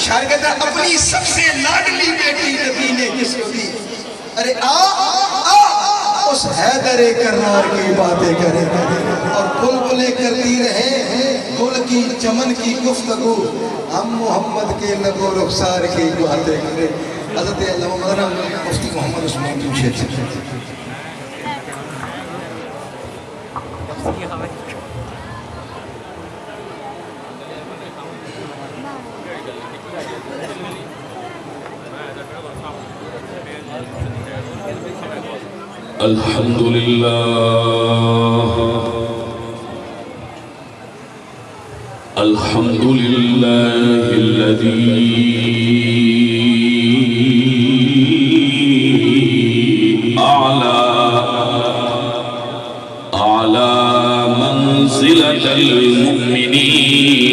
شاعر کہتا ہے اپنی سب سے لاڈلی بیٹی نبی نے کس کو دی؟ ارے آ اس حیدر کرار کی باتیں کرے اور بلبلیں کرتی رہے گل کی چمن کی گفتگو، ہم محمد کے لب و رخسار کی باتیں کرے۔ حضرت علامہ مولانا مفتی محمد عثمان جمشید الحمدللہ الحمدللہ الذی اعلی منزلۃ المؤمنین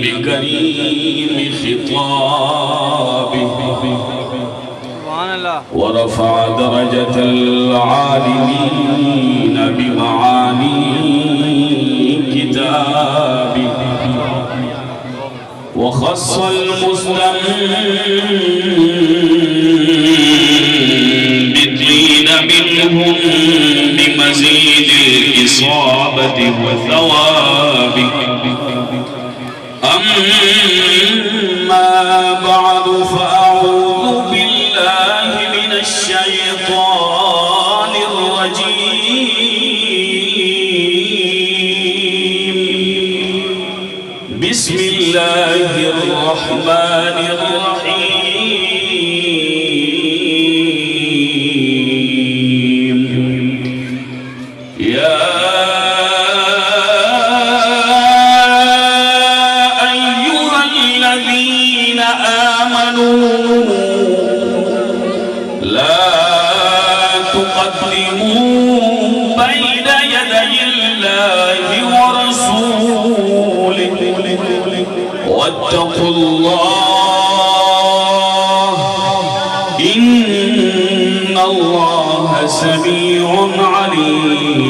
بکریم خطابہ ورفع درجة العالمين بمعاني كتابه وخص المستنبطين منهم بمزيد الإصابة والثواب أما بعد فأعوذ بالله من الشيطان الرجيم بسم الله الرحمن الرحيم يا أيها الذين آمنوا لا تقدموا بين يدي الله ورسوله واتقوا الله إن الله سميع عليم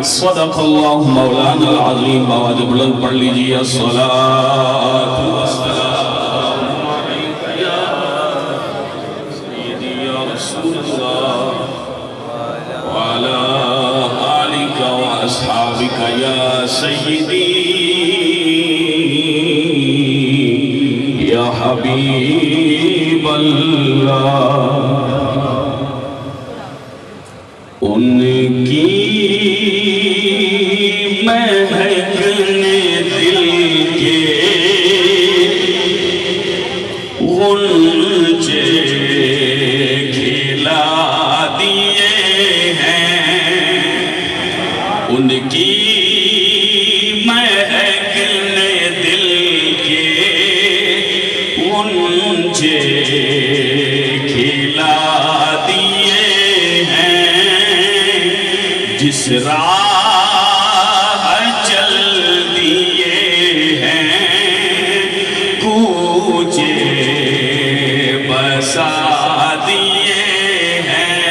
صدق الله مولانا العظيم مواد بلند پڑھ لیجئے الصلاة والسلام عليك يا سيدي يا رسول الله وعلى آلك وأصحابك يا سيدي يا حبيب الله ان کی مہکنے دل کے غنچے کھلا دیے ہیں، ان کی مہکنے دل کے غنچے کھلا دیے ہیں، جس راہ چل دیے ہیں کوچے بسا دیے ہیں،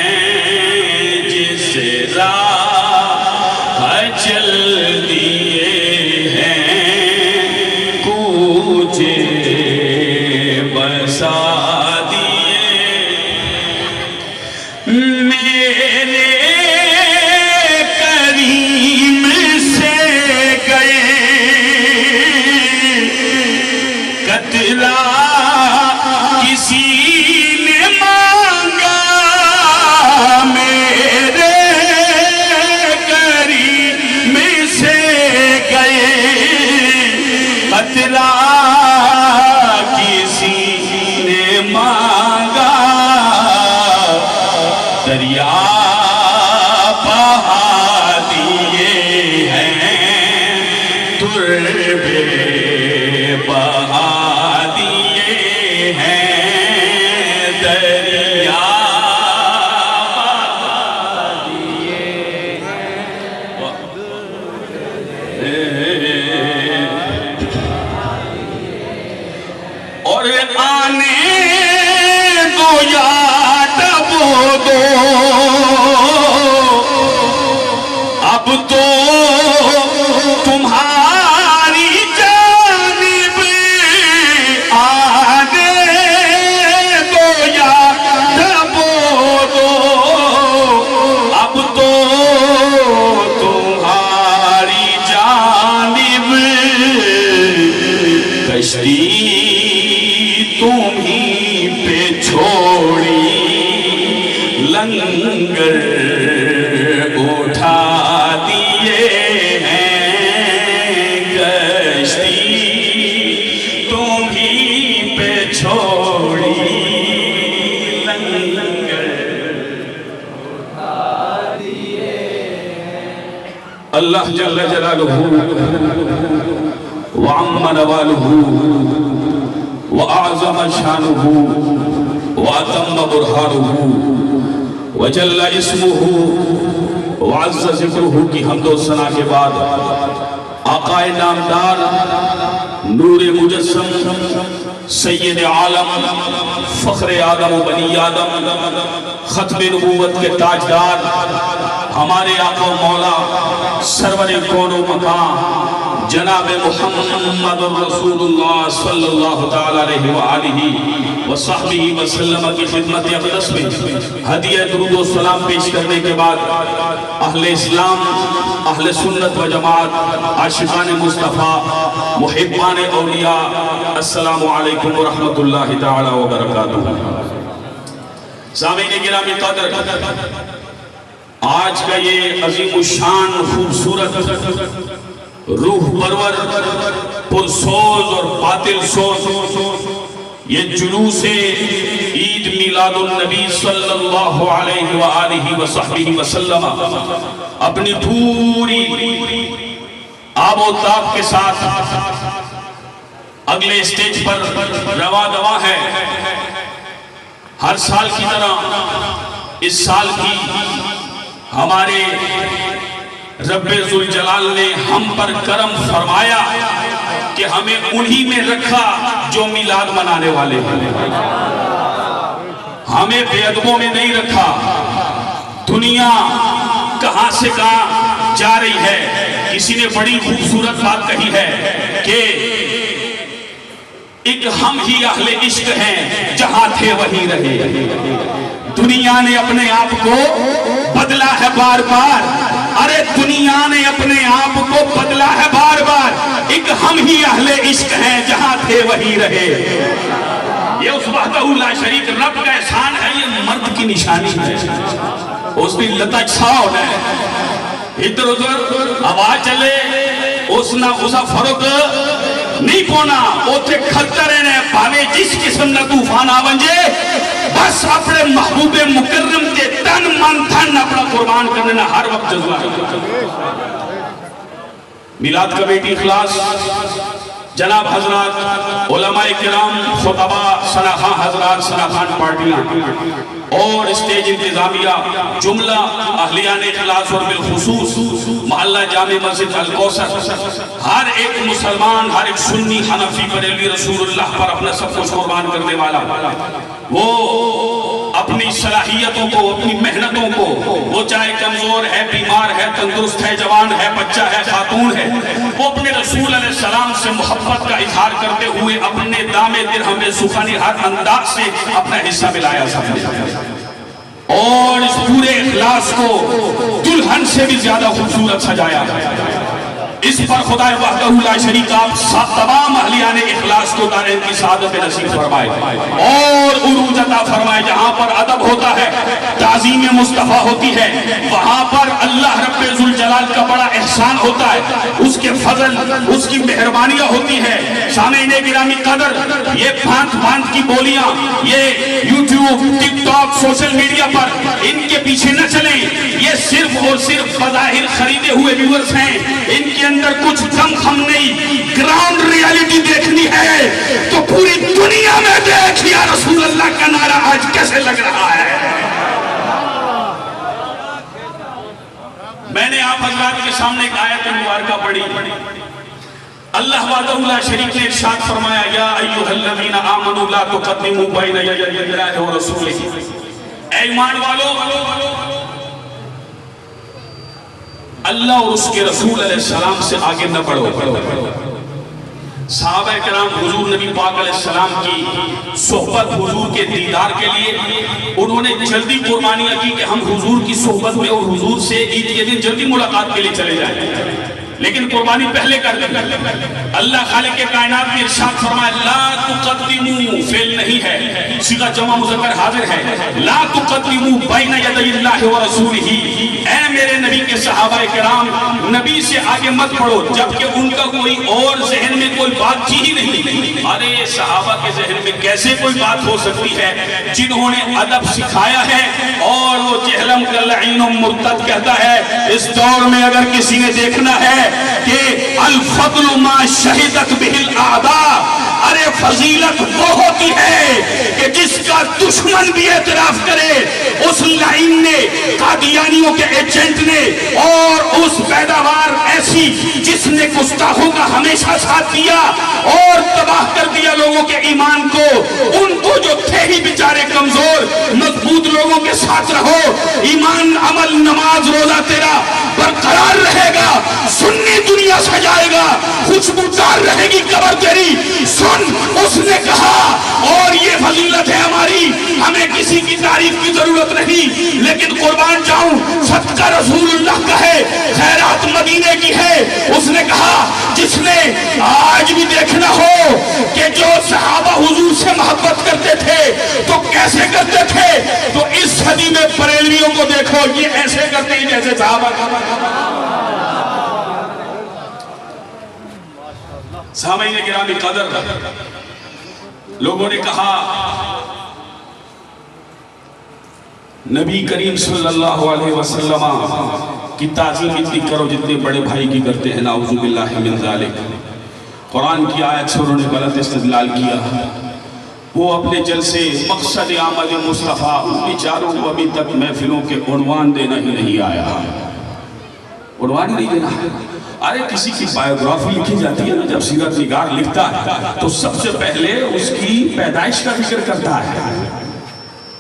جس راہ چل دیے ہیں کوچے بسا دیے میرے کریم سے گئے قطرہ کسی نے مانگا، میرے کریم سے گئے قطرہ کسی نے مانگا، دریا بہا دیے ہیں تربے بہا دیے ہیں، دریا بہا دیے ہیں اور آنے دو یاد وہ دو، اب تو تمہاری جان کشتی تمہیں پہ چھوڑی لنگر اٹھا دیے ہیں کشتی تمہیں پہ چھوڑی لنگر اٹھا دیے ہیں اللہ جل جلالہ وعم نوالہ وأعظم شانه وأتم برهانه وجل اسمه وعز ذکرہ کی حمد و ثنا کے بعد آقائے نامدار نور مجسم سید عالم فخر آدم و بنی آدم ختم نبوت کے تاجدار ہمارے آقا و مولا سرور کون و مکان جناب محمد رسول اللہ صلی اللہ تعالی علیہ وآلہ وصحبہ وسلم کی خدمت اقدس میں ہدیہ درود و سلام پیش کرنے کے بعد اہل اسلام، اہل سنت و جماعت، عاشقان مصطفیٰ، محبان اولیاء، السلام علیکم ورحمت اللہ تعالی وبرکاتہ۔ سامعین گرامی قدر، آج کا یہ عظیم الشان خوبصورت روح پرور پرسوز اور باطل سوز یہ جلوس عید میلاد النبی صلی اللہ علیہ وآلہ وصحبہ وسلم اپنی پوری آب و تاب کے ساتھ اگلے اسٹیج پر رواں دواں ہے۔ ہر سال کی طرح اس سال بھی ہمارے رب ذوالجلال نے ہم پر کرم فرمایا کہ ہمیں انہی میں رکھا جو میلاد منانے والے ہیں، ہمیں بے ادبوں میں نہیں رکھا۔ دنیا کہاں سے کہاں جا رہی ہے۔ کسی نے بڑی خوبصورت بات کہی ہے کہ ایک ہم ہی اہل عشق ہیں، جہاں تھے وہیں رہے۔ دنیا نے اپنے آپ کو بدلا ہے بار بار، ارے دنیا نے اپنے آپ کو بدلا ہے بار بار، ایک ہم ہی اہل عشق ہیں، جہاں تھے وہیں رہے۔ یہ اس وحدہ لا شریک رب کا احسان ہے، یہ مرد کی نشانی ہے۔ اس دن لتا چھاؤ نے ادھر ادھر آواز چلے اس نہ اسا فرق نہیں پونا، اوتھے کھلتا رہنے پاوے جس قسم نہ طوفان آونجے، بس اپنے محبوب مکرم کے تن من دھن اپنا قربان کرنے نہ ہر وقت جذبہ ہے۔ میلاد کمیٹی اخلاص، جناب حضرات علماء کرام، خطباء، سناخان حضرات، سناخان پارٹیاں اور اسٹیج انتظامیہ، جملہ اہلیان اخلاص اور بالخصوص محلہ جامع مسجد الکوثر، ہر ایک مسلمان، ہر ایک سنی، حنفی، بریلوی، رسول اللہ پر اپنا سب کچھ قربان کرنے والا، وہ اپنی صلاحیتوں کو، اپنی محنتوں کو، وہ چاہے کمزور ہے، بیمار ہے، تندرست ہے، جوان ہے، بچہ ہے، خاتون ہے، وہ اپنے رسول علیہ السلام سے محبت کا اظہار کرتے ہوئے اپنے دام درہم سخنی ہر انداز سے اپنا حصہ ملایا سب نے، اور اس پورے اخلاص کو دلہن سے بھی زیادہ خوبصورت سجایا۔ اس پر خدا وحدہ لا شریک آپ تمام اہلیان اخلاص کو دارین کی سعادت نصیب فرمائے اور عروج عطا فرمائے۔ جہاں پر ادب ہوتا ہے، تعظیم مصطفیٰ ہوتی ہے، وہاں پر اللہ رب ذوالجلال کا بڑا احسان ہوتا ہے، اس کے فضل، اس کی مہربانیاں ہوتی ہے۔ سامعین گرامی قدر، یہ بھانت بھانت کی بولیاں، یہ یوٹیوب، ٹک ٹاک، سوشل میڈیا پر ان کے پیچھے نہ چلیں، یہ صرف اور صرف بظاہر خریدے ہوئے ویورز ہیں، ان کے اندر کچھ دم خم نہیں۔ گراؤنڈ ریالٹی دیکھنی ہے تو پوری دنیا میں دیکھ، یا رسول اللہ کا نعرہ آج کیسے لگ رہا ہے۔ میں نے آپ حضرات کے سامنے ایک آیت مبارکہ پڑھی، اللہ وحدہ لا شریک نے ارشاد فرمایا، یا ایھا الذین آمنوا لا تقدموا بین یدی اللہ ورسولہ، اے ایمان والو، اللہ اور اس کے رسول علیہ السلام سے آگے نہ بڑھو۔ صحابہ کرام حضور نبی پاک علیہ السلام کی صحبت، حضور کے دیدار کے لیے انہوں نے جلدی قربانیاں کی کہ ہم حضور کی صحبت میں اور حضور سے عید کے دن جلدی ملاقات کے لیے چلے جائیں، لیکن قربانی پہلے کر دیں. اللہ خالق کائنات نے ارشاد فرمایا لا تقدموا، فعل نہیں ہے، صیغہ جمع مذکر حاضر ہے. لا تقدموا بین یدی اللہ ورسولہ، اے میرے نبی کے صحابہ کرام نبی سے آگے مت پڑھو جبکہ ان کا کوئی اور ذہن میں کوئی بات تھی ہی نہیں. ارے صحابہ کے ذہن میں کیسے کوئی بات ہو سکتی ہے جنہوں نے ادب سکھایا ہے اور وہ جہلم کا لعین و مرتد کہتا ہے. اس دور میں اگر کسی نے دیکھنا ہے کہ الفضل ما شہدت بہ الاعداء، ارے فضیلت وہ ہوتی ہے کہ جس کا دشمن بھی اعتراف کرے. اس لعین نے، قادیانیوں کے ایجنٹ نے، اور اس پیداوار ایسی جس نے گستاخوں کا ہمیشہ ساتھ دیا اور تباہ کر دیا لوگوں کے ایمان کو، ان کو جو تھے ہی بیچارے کمزور مضبوط لوگوں کے ساتھ رہو. ایمان، عمل، نماز، روزہ تیرا برقرار رہے گا، سنی دنیا سجائے گا، خوشبودار رہے گی قبر تیری. سن، اس نے کہا، اور یہ فضیلت ہے ہماری، ہمیں کسی کی تعریف کی ضرورت نہیں، لیکن قربان جاؤں صدقہ رسول اللہ کا ہے، خیرات مدینے کی ہے. اس نے کہا جس نے آج بھی دیکھنا ہو کہ جو صحابہ حضور سے محبت کرتے تھے تو کیسے کرتے تھے، تو اس صدی میں بریلویوں کو دیکھو، یہ ایسے کرتے ہیں جیسے صحابہ. سامعین گرامی قدر، لوگوں نے کہا نبی کریم صلی اللہ علیہ وسلم کی تعظیم اتنی کرو جتنے بڑے بھائی کی کرتے ہیں. نعوذ باللہ من ذالک. قرآن کی آیت سے انہوں نے غلط استدلال کیا. وہ اپنے جلسے مقصد آمد مصطفیٰ بیچاروں کو ابھی تک محفلوں کے عنوان دینا ہی نہیں آیا. عنوان ہی نہیں دینا. ارے کسی کی بایوگرافی لکھی جاتی ہے نا، جب سیرت نگار لکھتا ہے تو سب سے پہلے اس کی پیدائش کا ذکر کرتا ہے.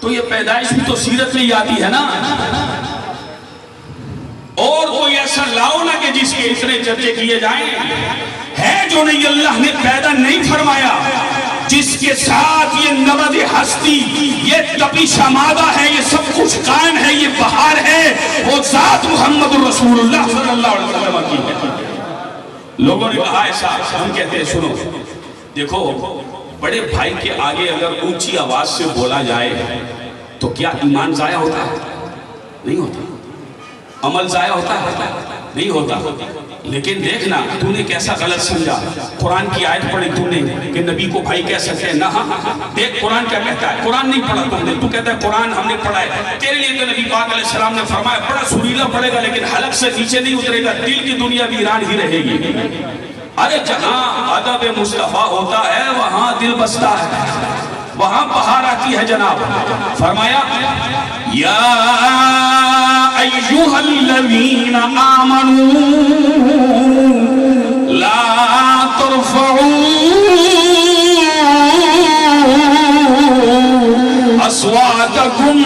تو یہ پیدائش بھی تو سیرت میں ہی آتی ہے نا. اور کوئی ایسا لاؤ نا کہ جس کے اتنے چرچے کیے جائیں. ہے جو نہیں اللہ نے پیدا نہیں فرمایا، جس کے ساتھ یہ نبض ہستی، یہ تپش مادہ ہے، یہ سب کچھ قائم ہے، یہ بہار ہے، وہ ذات محمد رسول اللہ صلی اللہ علیہ وسلم کی ہے. لوگوں نے کہا ایسا، ہم کہتے ہیں سنو، دیکھو بڑے بھائی کے آگے اگر اونچی آواز سے بولا جائے تو کیا ایمان ضائع ہوتا ہے؟ نہیں ہوتا. عمل ضائع ہوتا ہے؟ نہیں ہوتا. لیکن دیکھنا تو نے کیسا غلط سمجھا. قرآن کی آیت پڑھی تو نے کہ نبی کو بھائی کہہ سکتے ہیں. نہ، دیکھ قرآن کیا کہتا ہے. قرآن نہیں پڑھا تم نے، تو کہتا ہے قرآن ہم نے پڑھا ہے. تیرے لیے تو نبی پاک علیہ السلام نے فرمایا بڑا سریلا پڑے گا لیکن حلق سے نیچے نہیں اترے گا، دل کی دنیا ویران ہی رہے گی. ارے جہاں ادب مصطفیٰ ہوتا ہے وہاں دل بستا ہے، وہاں بہار آتی ہے. جناب فرمایا یا ایہا الذین آمنوا لا ترفعوا اصواتکم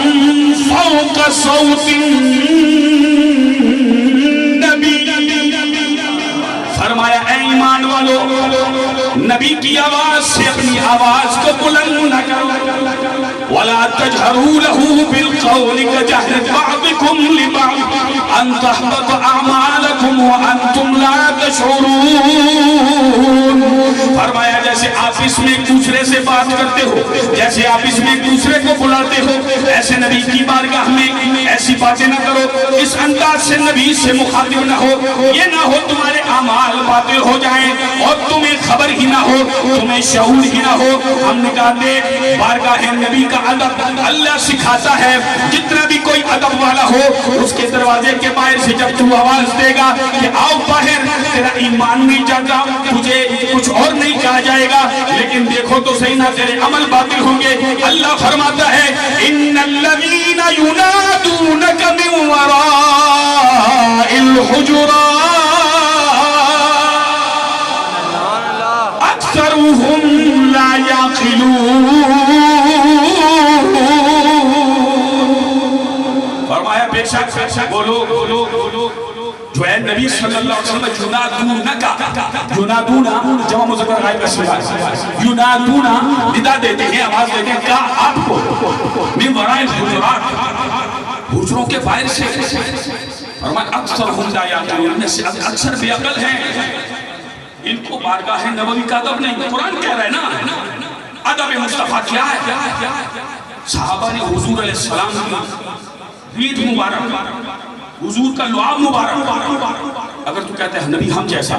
فوق صوت النبی. فرمایا اے ایمان والو، نبی کی آواز سے اپنی آواز کو بلند نہ کرو. وَلَا تَجْهَرُوا لَهُ بِالْقَوْلِ كَجَهْرِ بَعْضِكُمْ لِبَعْضٍ أَن تَحْبَطَ أَعْمَالَكُمْ وَأَنْتُمْ لَا تَشْعُرُونَ. فرمایا جیسے آپس میں ایک دوسرے سے بات کرتے ہو، جیسے آپس میں ایک دوسرے کو بلاتے ہو، ایسے نبی کی بارگاہ میں ایسی باتیں نہ کرو، اس انداز سے نبی سے مخاطب نہ ہو. یہ نہ ہو تمہارے اعمال باطل ہو جائیں اور تمہیں خبر ہی نہ ہو، تمہیں شعور ہی نہ ہو. ہم نے کہا دیکھ بارگاہ نبی کا ادب اللہ سکھاتا ہے. جتنا بھی کوئی ادب والا ہو اس کے دروازے کے باہر سے جب تو آواز دے گا کہ آؤ باہر، تیرا ایمان نہیں جاتا، تجھے کچھ اور نہیں کہا جائے گا. لیکن دیکھو تو صحیح نہ تیرے عمل باطل ہوں گے. اللہ فرماتا ہے ان الذین ینادونک من وراء الحجرات اکثرهم لا یعقلون. فرمایا بے شک وہ لوگ جو ہے نبی صلی اللہ علیہ وسلم ینادونا جمع مذکر غائب کا صیغہ ہے. ینادونا ندا دیتے ہیں، آواز دیتے ہیں. کہا آپ کو من وراء الحجرات، حجروں کے باہر سے فرمایا اکثرہم لا یعقلون، میں سے اکثر بے عقل ہیں، ان کو بارگاہ نبوی کا ادب نہیں. قرآن کہہ رہا ہے نا ادب مصطفیٰ کیا ہے. صحابہ نے حضور علیہ السلام کی عید مبارک، حضور کا لعاب مبارک، اگر تو کہتے ہیں نبی ہم جیسا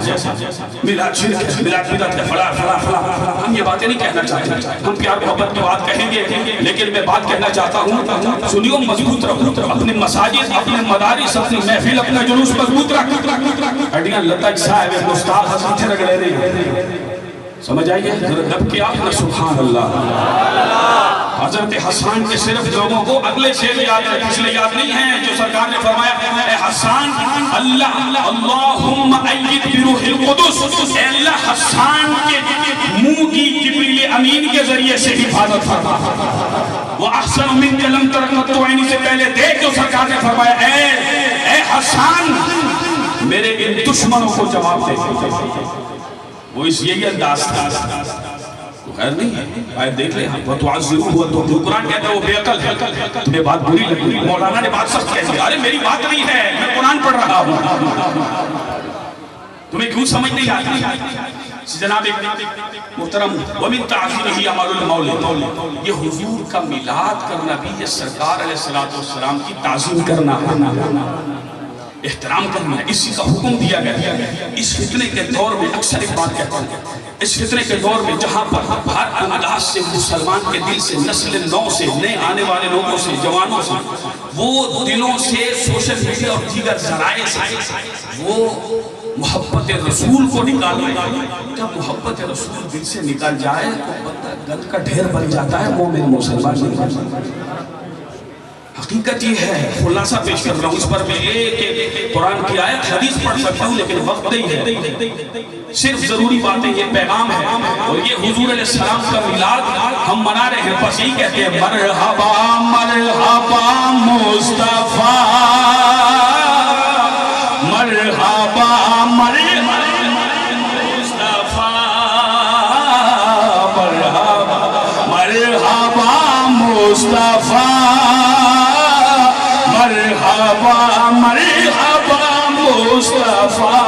میلاد شرک ہے، میلاد بدعت ہے، فلاں فلاں فلاں، ہم یہ باتیں نہیں کہنا چاہتے. ہم پیار محبت کی بات کہیں گے، لیکن میں بات کہنا چاہتا ہوں سنیو مضبوط رکھو اپنے مساجد، اپنے مدارس، اپنی محفل، اپنا جلوس مضبوط رکھ. اڈیاں لتج صاحب مستعد حسن سے رگڑے نہیں سمجھ آئیے. دب کے آپ نے سبحان اللہ. حضرت حسان کے صرف لوگوں کو اگلے شعر یاد ہے، پچھلے یاد نہیں ہیں، جو سرکار نے فرمایا اے حسان اللہم ایید بروح القدس، اے اللہ حسان کے منہ کی جبریل امین کے ذریعے سے حفاظت فرما. وہ احسن من لم ترقت عینی سے پہلے دیکھ جو سرکار نے فرمایا اے حسان میرے ان دشمنوں کو جواب دے. وہ اس یہی انداز تھا. خیر نہیں ہے آئے دیکھ لیں ہم وَتُعَذِّرُهُ وَتُعْذِرُ. قرآن کہتا ہے وہ بے عقل ہے. تمہیں بات بری لگی، مولانا نے بات سخت کہہ دی. ارے میری بات نہیں ہے، میں قرآن پڑھ رہا ہوں. تمہیں کیوں سمجھ نہیں آتی؟ جناب محترم وَمِن تَعْظِيمِهِ عَمَلُ الْمَوْلِدِ، یہ حضور کا میلاد کرنا بھی یہ سرکار علیہ السلام کی تعظیم کرنا ہے، احترام کرنا ہے. اسی کا حکم دیا گیا. اس فتنے کے دور میں اکثر ایک بات کہتا ہوں، اس فتنے کے دور میں جہاں پر ہر انداز سے مسلمان کے دل سے، نسل نو سے، نئے آنے والے لوگوں سے، جوانوں سے، وہ دلوں سے سوشل میڈیا اور دیگر ذرائع سے وہ محبت رسول کو نکال لیں. جب محبت رسول دل سے نکل جائے تو بندہ گند کا ڈھیر بن جاتا ہے، مومن مسلمان نہیں بن جاتا. حقیقت یہ ہے، خلاصہ پیش کر رہا ہوں. اس پر میں ایک قرآن کی آیت حدیث پڑھ سکتا ہوں لیکن وقت نہیں ہے. صرف ضروری باتیں یہ پیغام ہے اور یہ حضور علیہ السلام کا میلاد ہم منا رہے ہیں. بس یہی کہتے ہیں مرحبا مرحبا مصطفیٰ، مرحبا مرحبا مصطفیٰ، مرحبا مرحبا مصطفیٰ، مرحبا مرحبا مصطفیٰ.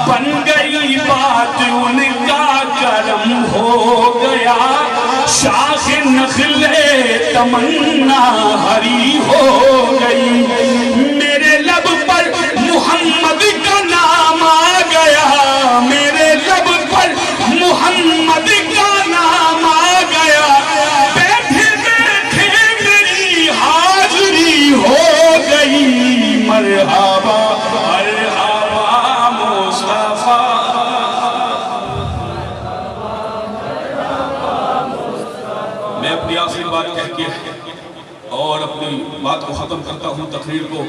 بن گئی بات ان کا کرم ہو گیا، شاخ نخل تمنا ہری ہو گئی. میرے لب پر محمد کا نام آ گیا، میرے لب پر محمد کا نام آ گیا. بیٹھے بیٹھے میری حاضری ہو گئی. مرحبا مرحبا مصطفیٰ. میں اپنی آخری بات کہہ کے اور اپنی بات کو ختم کرتا ہوں تقریر کو.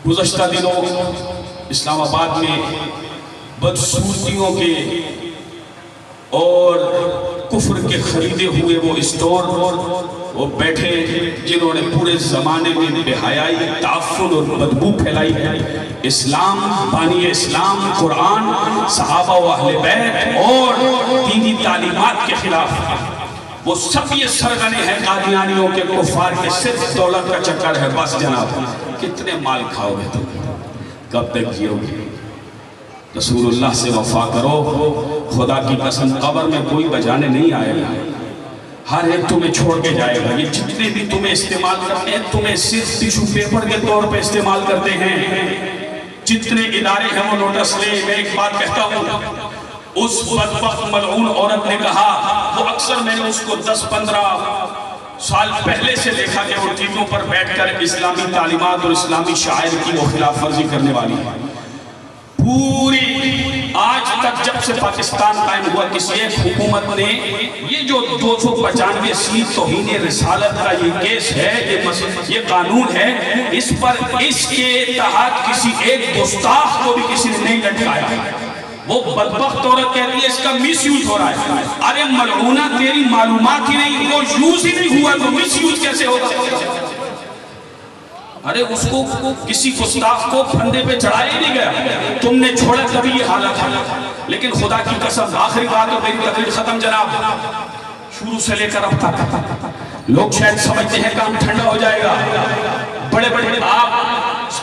گزشتہ دنوں اسلام آباد میں بدصورتیوں کے اور کفر کے خریدے ہوئے وہ اسٹور وہ بیٹھے جنہوں نے پورے زمانے میں بے حیائی، تعفن اور بدبو پھیلائی ہے. اسلام، بانی اسلام، قرآن، صحابہ و اہل بیت اور دینی تعلیمات کے خلاف وہ سب یہ سرگنے ہیں قادیانیوں کے کفار کے. صرف دولت کا چکر ہے. بس جناب کتنے مال کھاؤ گے تم، کب تک جیو گے؟ رسول اللہ سے وفا کرو. خدا کی قسم قبر میں کوئی بجانے نہیں آئے گا، ہر ایک تمہیں چھوڑ کے جائے گا. یہ جتنے بھی تمہیں استعمال کرتے ہیں تمہیں صرف ٹیشو پیپر کے طور پہ استعمال کرتے ہیں. جتنے ادارے ہیں وہ نوٹس لے. میں ایک بات کہتا ہوں، اس بدبخت ملعون عورت نے کہا، وہ اکثر میں نے اس کو 10-15 سال پہلے سے دیکھا کہ وہ ٹی ویوں پر بیٹھ کر اسلامی تعلیمات اور اسلامی شاعر کی وہ خلاف ورزی کرنے والی ہے. پوری آج تک جب سے پاکستان قائم ہوا کسی ایک حکومت نے یہ جو 295 سیٹ توہین رسالت کا یہ کیس ہے، یہ قانون ہے، اس پر اس کے تحت کسی ایک گستاخ کو بھی کسی نے نہیں لٹکایا. وہ بدبخت عورت کہتی ہے اس کا مس یوز ہو رہا ہے. ارے ملعونہ تیری معلومات ہی نہیں، وہ یوز ہی نہیں ہوا تو مس یوز کیسے ہوگا؟ ارے اس کو کسی گستاخ کو پھندے پہ چڑھایا ہی نہیں گیا، تم نے چھوڑا تبھی یہ حالت ہے. لیکن خدا کی قسم آخری بات اور میری تقریر ختم جناب. شروع سے لے کر اب تک لوگ شاید سمجھتے ہیں کام ٹھنڈا ہو جائے گا. بڑے بڑے آپ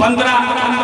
15